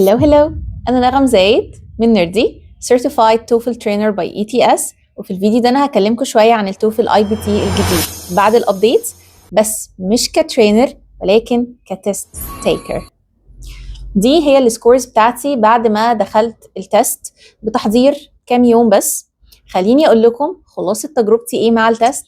هلو أنا نغم زايد من نردي Certified TOEFL Trainer by ETS. وفي الفيديو ده أنا هكلمكم شوية عن التوفل IBT الجديد بعد الأبديت، بس مش كترينر ولكن كتست تيكر. دي هي السكورز بتاعتي بعد ما دخلت التست بتحضير كام يوم بس. خليني أقول لكم خلاصة تجربتي إيه مع التست.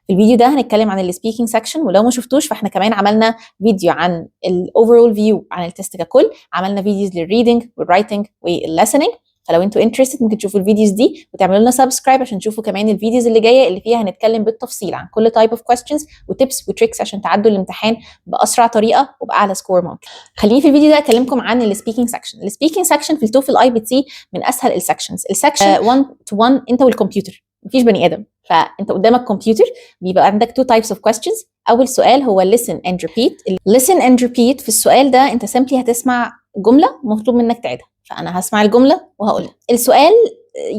في الفيديو ده هنتكلم عن السبيكينج سكشن، ولو ما شفتوش فاحنا كمان عملنا فيديو عن الاوفرول فيو عن التست ككل، عملنا فيديوز للريدنج والرايتنج والليسننج. فلو انتوا انترستد ممكن تشوفوا الفيديوز دي وتعملوا لنا سبسكرايب عشان تشوفوا كمان الفيديوز اللي جايه اللي فيها هنتكلم بالتفصيل عن كل تايب اوف كويستشنز وتيبس وتريكس عشان تعدوا الامتحان باسرع طريقه وباعلى سكور ممكن. خليني في الفيديو ده اكلمكم عن السبيكينج سكشن. السبيكينج سكشن في التوفل IBT من اسهل السكشنز. السكشن 1 to 1 انت والكمبيوتر، مفيش بني ادم، فانت قدامك كمبيوتر. بيبقى عندك two types of questions. اول سؤال هو listen and repeat. listen and repeat في السؤال ده انت simply هتسمع جمله مطلوب منك تعيدها، فانا هسمع الجمله وهقولها. السؤال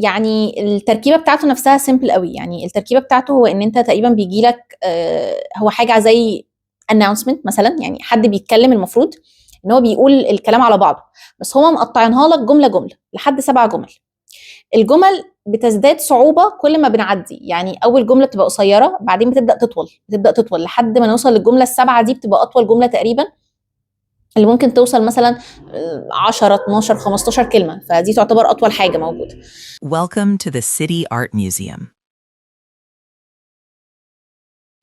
يعني التركيبه بتاعته نفسها simple قوي. يعني التركيبه بتاعته هو ان انت تقريبا بيجي لك هو حاجه زي announcement مثلا، يعني حد بيتكلم المفروض ان هو بيقول الكلام على بعضه، بس هما مقطعينها لك جمله جمله لحد 7 جمل. الجمل بتزداد صعوبة كل ما بنعدي، يعني أول جملة بتبقى قصيرة، بعدين بتبدأ تطول لحد ما نوصل للجملة ال7 دي، بتبقى أطول جملة تقريبا، اللي ممكن توصل مثلا 10 12 15 كلمة، فدي تعتبر أطول حاجة موجودة. Welcome to the City Art Museum.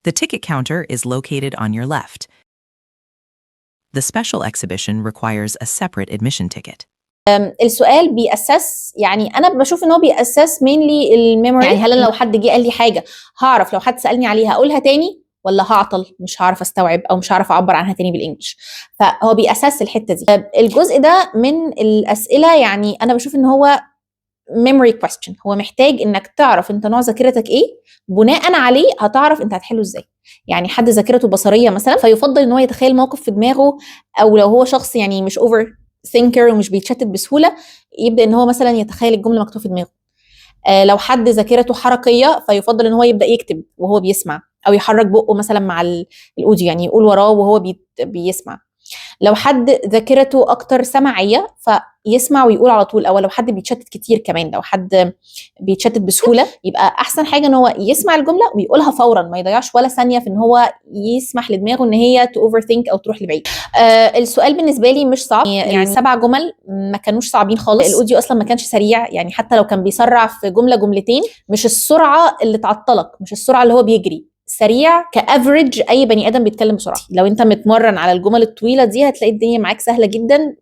The ticket counter is located on your left. The special exhibition requires a separate admission ticket. السؤال بيأسس، يعني أنا بشوف إن هو بيأسس mainly الميموري. يعني هل لو حد جه قال لي حاجة هعرف لو حد سألني عليها أقولها تاني، ولا هعطل مش هعرف أستوعب أو مش هعرف أعبر عنها تاني بالإنجلش. فهو بيأسس الحتة دي. الجزء ده من الأسئلة يعني أنا بشوف إن هو memory question. هو محتاج إنك تعرف أنت نوع ذاكرتك إيه، بناء عليه هتعرف أنت هتحله إزاي. يعني حد ذاكرته بصرية مثلا فيفضل إن هو يتخيل موقف في دماغه، أو لو هو شخص يعني مش over thinker ومش بيتشتت بسهولة، يبدأ إن هو مثلا يتخيل الجملة مكتوبة في دماغه. لو حد ذاكرته حركية فيفضل إن هو يبدأ يكتب وهو بيسمع، أو يحرك بقه مثلا مع الأوديو، يعني يقول وراه وهو بيسمع. لو حد ذاكرته اكتر سمعيه فيسمع ويقول على طول، او لو حد بيتشتت كتير كمان، لو حد بيتشتت بسهوله يبقى احسن حاجه ان هو يسمع الجمله ويقولها فورا، ما يضيعش ولا ثانيه في ان هو يسمح لدماغه ان هي تو اوفر ثينك او تروح لبعيد. السؤال بالنسبه لي مش صعب، يعني 7 جمل ما كانوش صعبين خالص. الاوديو اصلا ما كانش سريع، يعني حتى لو كان بيسرع في جمله جملتين، مش السرعه اللي تعطلك، مش السرعه اللي هو بيجري، سريع كافريج اي بني ادم بيتكلم بسرعه. لو انت متمرن على الجمل الطويله دي هتلاقي الدنيا معاك سهله جدا،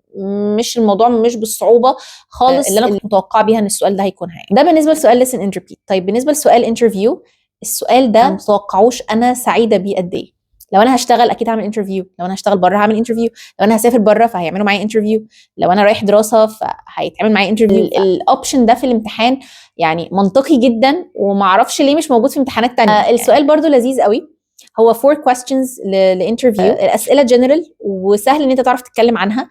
مش الموضوع مش بالصعوبه خالص اللي انا كنت متوقعه بيها ان السؤال ده هيكون هاي. ده بالنسبه لسؤال listen and repeat. طيب بالنسبه لسؤال انترفيو، السؤال ده متوقعوش انا سعيده بيه قد ايه. لو انا هشتغل اكيد هعمل انترفيو، لو انا هشتغل بره هعمل انترفيو، لو انا هسافر بره فهيعملوا معايا انترفيو، لو انا رايح دراسه فهيتعمل معايا انترفيو. الاوبشن ده في الامتحان يعني منطقي جدا، ومعرفش ليه مش موجود في امتحانات تانية. السؤال برضو لذيذ قوي. هو 4 questions لانترفيو. الاسئله جنرال وسهل ان انت تعرف تتكلم عنها.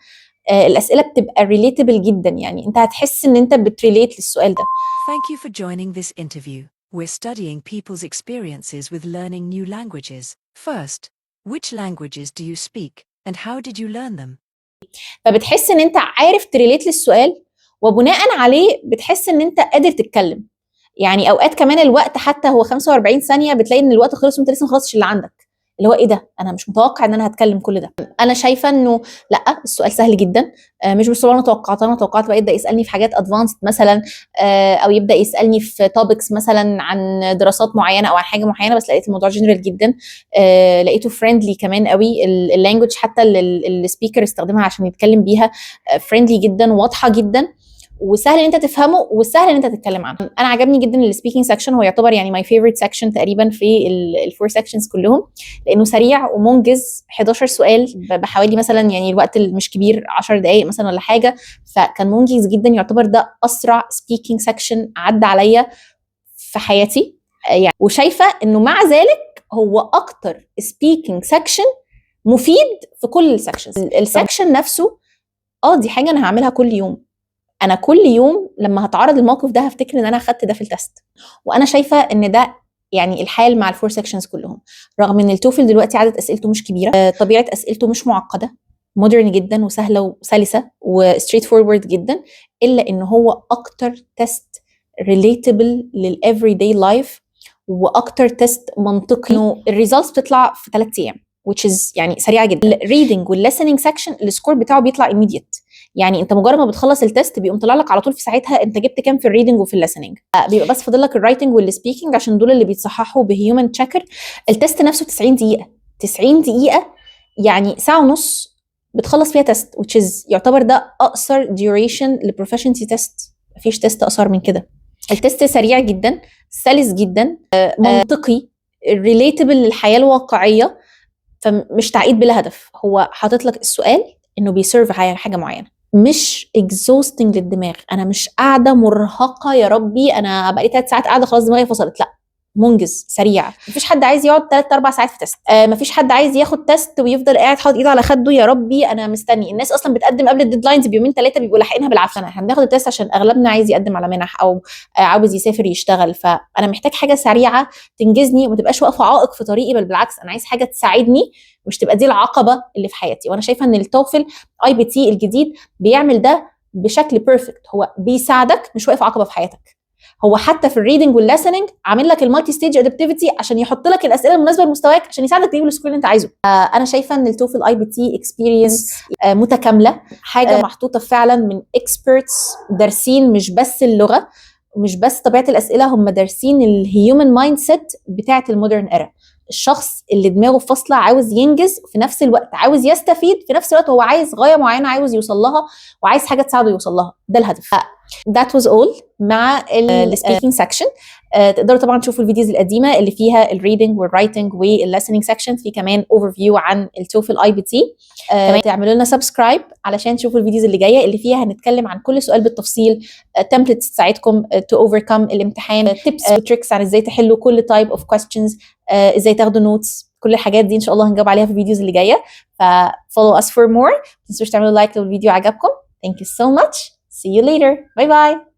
الاسئله بتبقى relatable جدا، يعني انت هتحس ان انت بتريليت للسؤال ده. Thank you for joining this interview. We're studying people's experiences with learning new languages. First, which languages do you speak and how did you learn them? فبتحس ان انت عارف تريليت للسؤال، وبناء عليه بتحس ان انت قادر تتكلم. يعني اوقات كمان الوقت حتى هو 45 ثانيه بتلاقي ان الوقت خلص وانت لسه ما خلصتش اللي عندك، اللي هو ايه ده، انا مش متوقع ان انا هتكلم كل ده. انا شايفه انه لا، السؤال سهل جدا، مش بالصوره اللي انا توقعت بقى يبدا يسالني في حاجات ادفانسد مثلا، او يبدا يسالني في توبكس مثلا عن دراسات معينه او عن حاجه معينه، بس لقيت الموضوع جنرال جدا. لقيته فريندلي كمان قوي. اللانجوج حتى اللي السبيكر استخدمها عشان يتكلم بيها فريندلي جدا، واضحه جدا، وسهل ان انت تفهمه، وسهل ان انت تتكلم عنه. انا عجبني جدا السبيكينج سكشن، هو يعتبر يعني ماي فيفورت سكشن تقريبا في الفور سكشنز كلهم، لانه سريع ومنجز. 11 سؤال بحوالي مثلا، يعني الوقت مش كبير، 10 دقائق مثلا ولا حاجه، فكان منجز جدا. يعتبر ده اسرع سبيكينج سكشن عدى عليا في حياتي يعني. وشايفه انه مع ذلك هو اكتر سبيكينج سكشن مفيد في كل السكشنز. السكشن نفسه دي حاجه انا هعملها كل يوم. انا كل يوم لما هتعرض الموقف ده هفتكر ان انا اخدت ده في التست. وانا شايفه ان ده يعني الحال مع الفور سيكشنز كلهم، رغم ان التوفل دلوقتي عدد اسئلته مش كبيره، طبيعه اسئلته مش معقده، مودرن جدا وسهله وسلسه وستريت فورورد جدا، الا ان هو اكتر تيست ريليتبل للافري داي لايف، واكتر تيست منطقي. انه الريزلتس بتطلع في 3 ايام which is يعني سريعه جدا. الريدنج والليسننج سكشن السكور بتاعه بيطلع immediate، يعني انت مجرد ما بتخلص التست بيقوم طلع لك على طول في ساعتها انت جبت كام في الريدنج وفي الليسننج. بيبقى بس فاضل لك الرايتنج والسبيكنج عشان دول اللي بيتصححوا بهيومن تشيكر. التست نفسه 90 دقيقه، 90 دقيقه يعني ساعه ونص بتخلص فيها تست which is يعتبر ده اقصر duration لبروفيشنسي تيست، مفيش تيست اقصر من كده. التست سريع جدا، سلس جدا، منطقي، ريليتبل للحياه الواقعيه، فمش تعقيد بلا هدف. هو حاطط لك السؤال انه بيسيرف حاجه معينه، مش اكزوستنج للدماغ. انا مش قاعده مرهقه يا ربي انا بقالي 3 ساعات قاعده خلاص دماغي فصلت، لا، منجز سريع. مفيش حد عايز يقعد 3-4 ساعات في تيست. مفيش حد عايز ياخد تيست ويفضل قاعد حاطط ايده على خده يا ربي انا مستني. الناس اصلا بتقدم قبل الديدلاينز بيومين 3 بيبقوا لاحقينها بالعافيه. احنا بناخد التيست عشان اغلبنا عايز يقدم على منح او عاوز يسافر يشتغل، فانا محتاج حاجه سريعه تنجزني وما تبقاش واقفه عائق في طريقي، بل بالعكس انا عايز حاجه تساعدني مش تبقى دي العقبه اللي في حياتي. وانا شايفه ان التوفل IBT الجديد بيعمل ده بشكل بيرفكت. هو بيساعدك مش واقف عقبه في حياتك. هو حتى في الريدنج والليسننج عامل لك المالتي ستيج ادابتيفيتي عشان يحط لك الاسئله المناسبه لمستواك عشان يساعدك تجيب السكور اللي انت عايزه. انا شايفه ان التوفل IBT اكسبيرينس متكامله، حاجه محطوطه فعلا من اكسبرتس دارسين مش بس اللغه ومش بس طبيعه الاسئله، هم دارسين الهيومن مايند سيت بتاعه المودرن ايرا. الشخص اللي دماغه فاصله عاوز ينجز في نفس الوقت عاوز يستفيد في نفس الوقت، هو عايز غايه معينه عاوز يوصل لها وعايز حاجه تساعده يوصل لها، ده الهدف. That was all مع السبيكينج سكشن. تقدروا طبعا تشوفوا الفيديوز القديمه اللي فيها الريدنج والرايتنج والليسننج سكشن، في كمان اوفر فيو عن التوفل IBT. كمان تعملوا لنا سبسكرايب علشان تشوفوا الفيديوز اللي جايه اللي فيها هنتكلم عن كل سؤال بالتفصيل، تمبلتس تساعدكم تو اوفركم الامتحان، تيبس وتريكس عن ازاي تحلوا كل تايب اوف كويستشنز، ازاي تاخدوا نوتس. كل الحاجات دي ان شاء الله هنجاوب عليها في الفيديوز اللي جايه. ف follow us for more. ما تنسوش تعملوا لايك لو الفيديو عجبكم. Thank you so much. See you later. Bye bye.